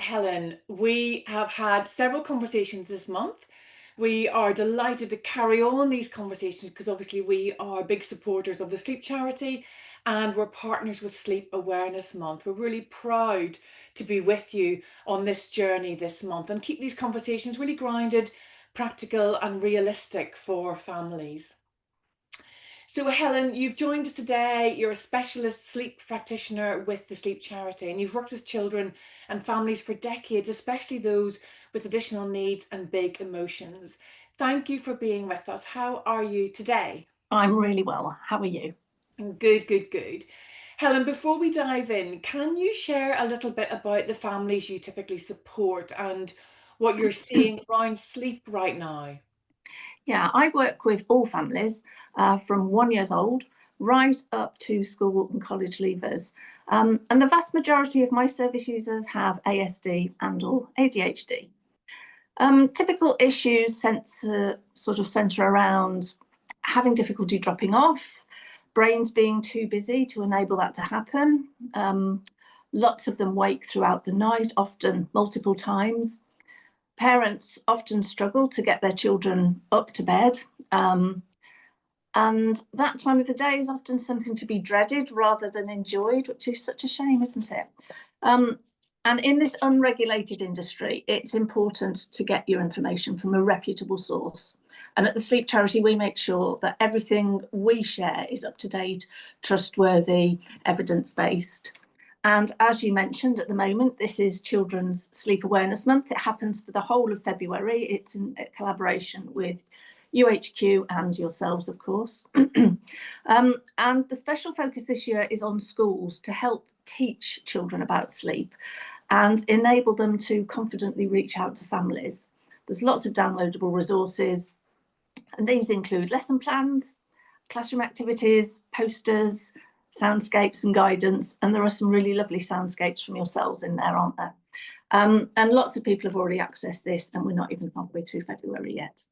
Helen, we have had several conversations this month. We are delighted to carry on these conversations because obviously we are big supporters of the Sleep Charity and we're partners with Sleep Awareness Month. We're really proud to be with you on this journey this month and keep these conversations really grounded, practical and realistic for families. So Helen, you've joined us today. You're a specialist sleep practitioner with the Sleep Charity, and you've worked with children and families for decades, especially those with additional needs and big emotions. Thank you for being with us. How are you today? I'm really well. How are you? Good, good, good. Helen, before we dive in, can you share a little bit about the families you typically support and what you're seeing around sleep right now? Yeah, I work with all families from 1 year old right up to school and college leavers. And the vast majority of my service users have ASD and or ADHD. Typical issues sort of centre around having difficulty dropping off, brains being too busy to enable that to happen. Lots of them wake throughout the night, often multiple times. Parents often struggle to get their children up to bed. And that time of the day is often something to be dreaded rather than enjoyed, which is such a shame, isn't it? And in this unregulated industry, it's important to get your information from a reputable source. And at the Sleep Charity, we make sure that everything we share is up to date, trustworthy, evidence-based. And as you mentioned, at the moment, this is Children's Sleep Awareness Month. It happens for the whole of February. It's in collaboration with UHQ and yourselves, of course. And the special focus this year is on schools to help teach children about sleep and enable them to confidently reach out to families. There's lots of downloadable resources, and these include lesson plans, classroom activities, posters, soundscapes and guidance, and there are some really lovely soundscapes from yourselves in there, aren't there? And lots of people have already accessed this, and we're not even halfway through February yet.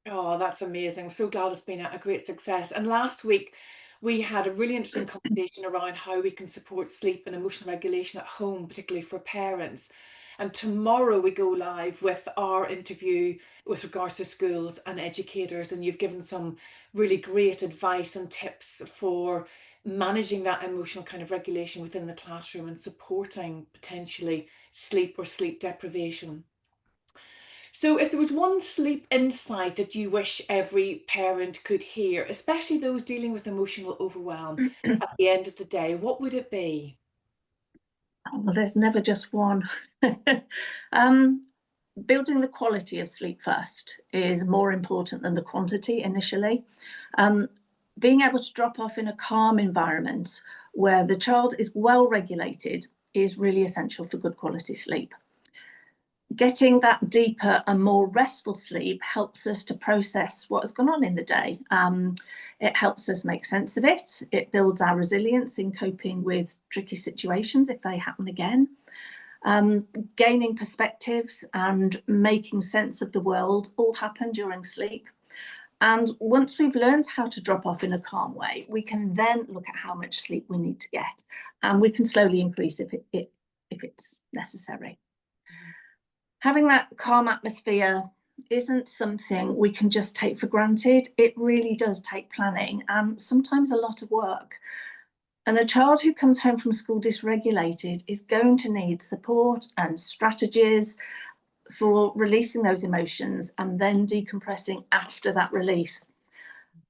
Oh, that's amazing. I'm so glad it's been a great success. And last week, we had a really interesting conversation around how we can support sleep and emotional regulation at home, particularly for parents. And tomorrow we go live with our interview with regards to schools and educators. And you've given some really great advice and tips for managing that emotional kind of regulation within the classroom and supporting potentially sleep or sleep deprivation. So, if there was one sleep insight that you wish every parent could hear, especially those dealing with emotional overwhelm at the end of the day, what would it be? Well, there's never just one. Building the quality of sleep first is more important than the quantity initially. Being able to drop off in a calm environment where the child is well regulated is really essential for good quality sleep. Getting that deeper and more restful sleep helps us to process what has gone on in the day. It helps us make sense of it. It builds our resilience in coping with tricky situations if they happen again. Gaining perspectives and making sense of the world all happen during sleep. And once we've learned how to drop off in a calm way, we can then look at how much sleep we need to get, and we can slowly increase if it's necessary. Having that calm atmosphere isn't something we can just take for granted. It really does take planning and sometimes a lot of work. And a child who comes home from school dysregulated is going to need support and strategies for releasing those emotions and then decompressing after that release.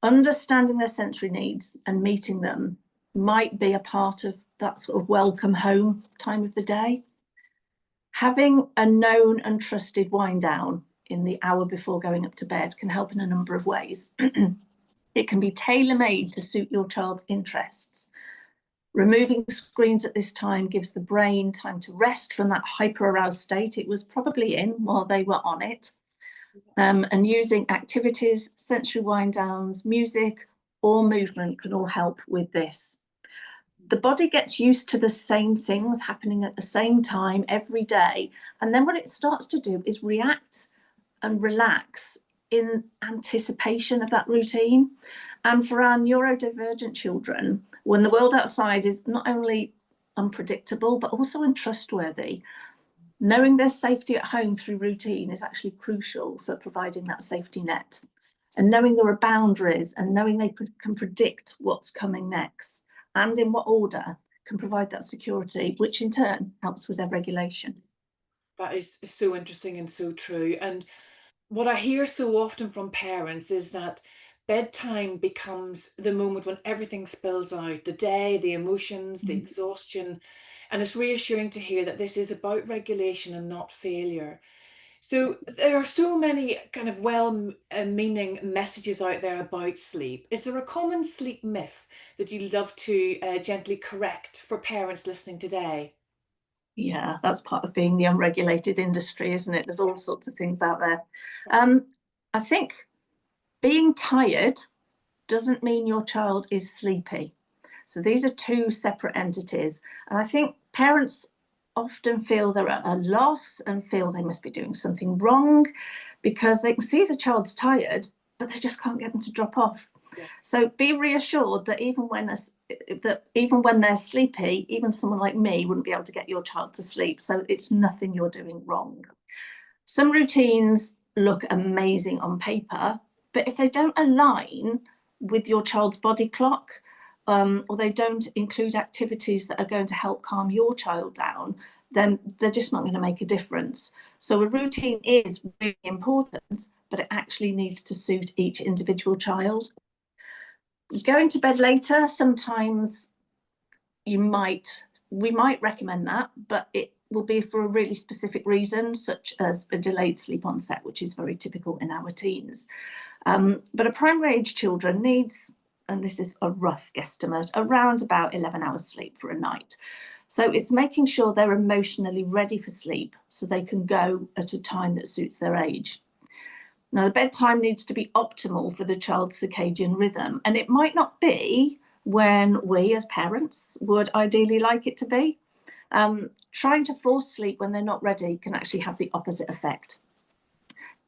Understanding their sensory needs and meeting them might be a part of that sort of welcome home time of the day. Having a known and trusted wind down in the hour before going up to bed can help in a number of ways. It can be tailor-made to suit your child's interests. Removing screens at this time gives the brain time to rest from that hyper-aroused state it was probably in while they were on it. And using activities, sensory wind downs, music, or movement can all help with this. The body gets used to the same things happening at the same time every day. And then what it starts to do is react and relax in anticipation of that routine. And for our neurodivergent children, when the world outside is not only unpredictable, but also untrustworthy, Knowing their safety at home through routine is actually crucial for providing that safety net. And knowing there are boundaries and knowing they can predict what's coming next and in what order can provide that security, which in turn helps with their regulation. That is so interesting and so true. And what I hear so often from parents is that bedtime becomes the moment when everything spills out, the day, the emotions, the exhaustion. And it's reassuring to hear that this is about regulation and not failure. So there are so many kind of well-meaning messages out there about sleep. Is there a common sleep myth that you'd love to gently correct for parents listening today? Yeah, that's part of being the unregulated industry, isn't it? There's all sorts of things out there. Yeah. I think being tired doesn't mean your child is sleepy. So these are two separate entities. And I think parents often feel they're at a loss and feel they must be doing something wrong because they can see the child's tired, but they just can't get them to drop off. Yeah. So be reassured that even when they're sleepy, even someone like me wouldn't be able to get your child to sleep. So it's nothing you're doing wrong. Some routines look amazing on paper, but if they don't align with your child's body clock, or they don't include activities that are going to help calm your child down, then they're just not going to make a difference. So a routine is really important, but it actually needs to suit each individual child. Going to bed later, sometimes we might recommend that, but it will be for a really specific reason, such as a delayed sleep onset, which is very typical in our teens. But a primary age children needs, and this is a rough guesstimate, around about 11 hours sleep for a night. So it's making sure they're emotionally ready for sleep so they can go at a time that suits their age. Now, the bedtime needs to be optimal for the child's circadian rhythm, and it might not be when we as parents would ideally like it to be. Trying to force sleep when they're not ready can actually have the opposite effect.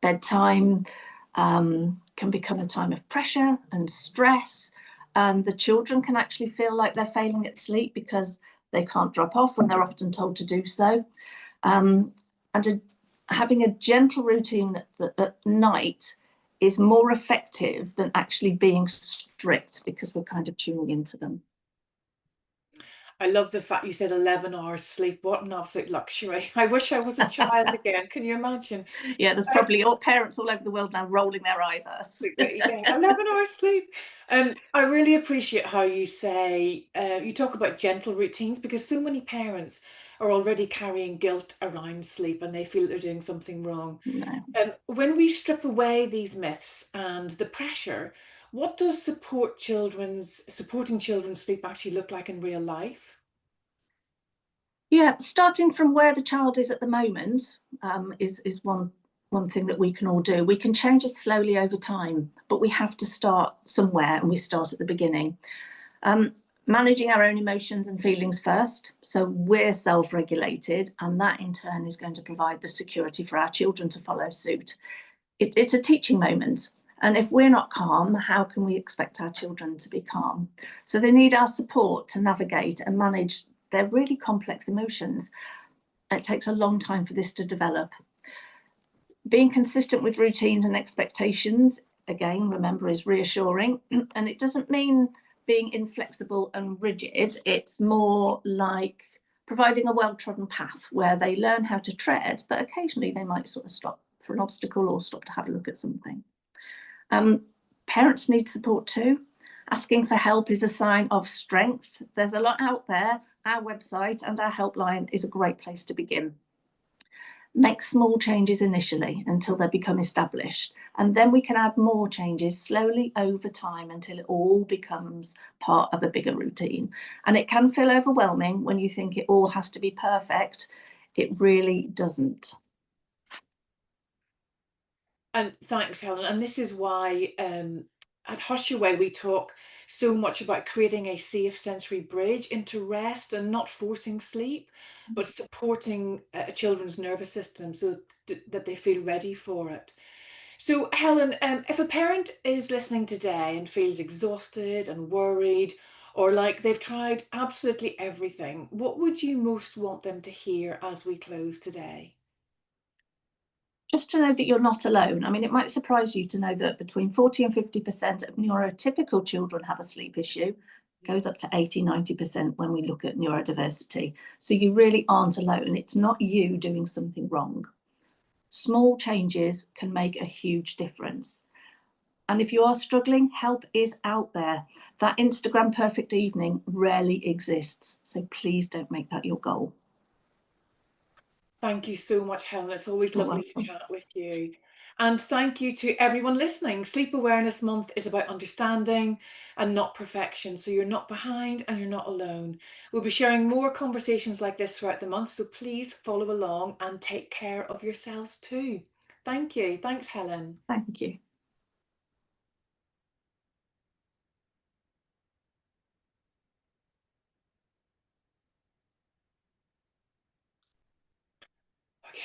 Bedtime can become a time of pressure and stress, and the children can actually feel like they're failing at sleep because they can't drop off when they're often told to do so. And having a gentle routine at night is more effective than actually being strict because we're kind of tuning into them. I love the fact you said 11 hours sleep. What an absolute luxury. I wish I was a child again. Can you imagine? Yeah, there's probably all parents all over the world now rolling their eyes at us. Absolutely, yeah, 11 hours sleep. I really appreciate how you say, you talk about gentle routines because so many parents are already carrying guilt around sleep and they feel they're doing something wrong. No. When we strip away these myths and the pressure, what does supporting children's sleep actually look like in real life? Yeah, starting from where the child is at the moment is one thing that we can all do. We can change it slowly over time, but we have to start somewhere, and we start at the beginning. Managing our own emotions and feelings first, so we're self-regulated, and that in turn is going to provide the security for our children to follow suit. It's a teaching moment. And if we're not calm, how can we expect our children to be calm? So they need our support to navigate and manage their really complex emotions. It takes a long time for this to develop. Being consistent with routines and expectations, again, remember, is reassuring. And it doesn't mean being inflexible and rigid. It's more like providing a well-trodden path where they learn how to tread, but occasionally they might sort of stop for an obstacle or stop to have a look at something. Parents need support too. Asking for help is a sign of strength. There's a lot out there. Our website and our helpline is a great place to begin. Make small changes initially until they become established, and then we can add more changes slowly over time until it all becomes part of a bigger routine. And it can feel overwhelming when you think it all has to be perfect. It really doesn't. And thanks, Helen. And this is why at HushAway we talk so much about creating a safe sensory bridge into rest and not forcing sleep, but supporting a children's nervous system so that they feel ready for it. So, Helen, if a parent is listening today and feels exhausted and worried, or like they've tried absolutely everything, what would you most want them to hear as we close today? Just to know that you're not alone. I mean, it might surprise you to know that between 40 and 50% of neurotypical children have a sleep issue, goes up to 80, 90% when we look at neurodiversity. So you really aren't alone. It's not you doing something wrong. Small changes can make a huge difference. And if you are struggling, help is out there. That Instagram perfect evening rarely exists. So please don't make that your goal. Thank you so much, Helen. It's always You're lovely to welcome. chat with you. And thank you to everyone listening. Sleep Awareness Month is about understanding and not perfection. So you're not behind and you're not alone. We'll be sharing more conversations like this throughout the month. So please follow along and take care of yourselves too. Thank you. Thanks, Helen. Thank you.